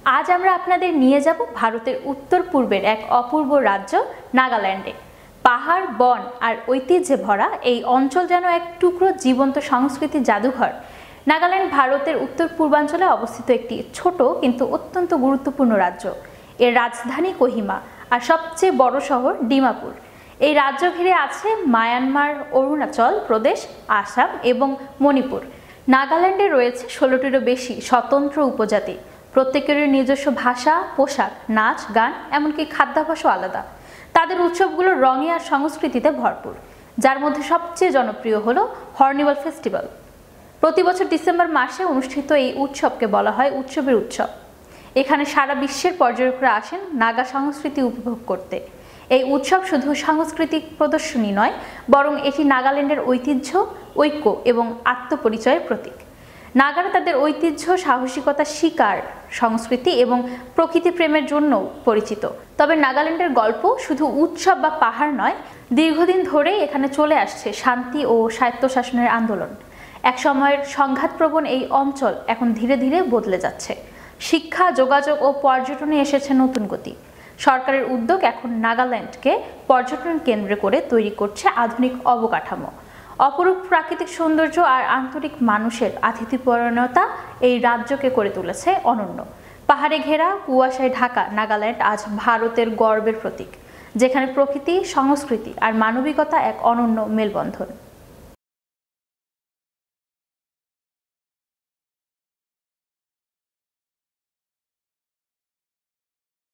আজ আমরা আপনাদের নিয়ে যাব ভারতের উত্তর পূর্বের এক অপূর্ব রাজ্য নাগাল্যান্ডে। পাহাড়, বন আর ঐতিহ্যে ভরা এই অঞ্চল যেন এক টুকরো জীবন্ত সংস্কৃতির জাদুঘর। নাগাল্যান্ড ভারতের উত্তর পূর্বাঞ্চলে অবস্থিত একটি ছোট কিন্তু অত্যন্ত গুরুত্বপূর্ণ রাজ্য। এর রাজধানী কোহিমা আর সবচেয়ে বড় শহর ডিমাপুর। এই রাজ্য ঘিরে আছে মায়ানমার, অরুণাচল প্রদেশ, আসাম এবং মণিপুর। নাগাল্যান্ডে রয়েছে 16টিরও বেশি স্বতন্ত্র উপজাতি। প্রত্যেকেরই নিজস্ব ভাষা, পোশাক, নাচ, গান, এমনকি খাদ্যাভ্যাসও আলাদা। তাদের উৎসবগুলো রঙে আর সংস্কৃতিতে ভরপুর, যার মধ্যে সবচেয়ে জনপ্রিয় হলো হর্নবিল ফেস্টিভ্যাল। প্রতি বছর ডিসেম্বর মাসে অনুষ্ঠিত এই উৎসবকে বলা হয় উৎসবের উৎসব। এখানে সারা বিশ্বের পর্যটকরা আসেন নাগা সংস্কৃতি উপভোগ করতে। এই উৎসব শুধু সাংস্কৃতিক প্রদর্শনী নয়, বরং এটি নাগাল্যান্ডের ঐতিহ্য, ঐক্য এবং আত্মপরিচয়ের প্রতীক। নাগারা তাদের ঐতিহ্য, সাহসিকতা, শিকার, সংস্কৃতি এবং প্রকৃতি প্রেমের জন্য পরিচিত। তবে নাগাল্যান্ডের গল্প শুধু উৎসব বা পাহাড় নয়, দীর্ঘদিন ধরেই এখানে চলে আসছে শান্তি ও স্বায়ত্তশাসনের আন্দোলন। এক সময়ের সংঘাতপ্রবণ এই অঞ্চল এখন ধীরে ধীরে বদলে যাচ্ছে। শিক্ষা, যোগাযোগ ও পর্যটনে এসেছে নতুন গতি। সরকারের উদ্যোগ এখন নাগাল্যান্ডকে পর্যটন কেন্দ্র করে তৈরি করছে আধুনিক অবকাঠামো। অপরূপ প্রাকৃতিক সৌন্দর্য আর আন্তরিক মানুষের আতিথ্যপরায়ণতা এই রাজ্যকে করে তুলেছে অনন্য। পাহাড়ে ঘেরা, কুয়াশায় ঢাকা নাগাল্যান্ড আজ ভারতের গর্বের প্রতীক, যেখানে প্রকৃতি, সংস্কৃতি আর মানবিকতা এক অনন্য মেলবন্ধন।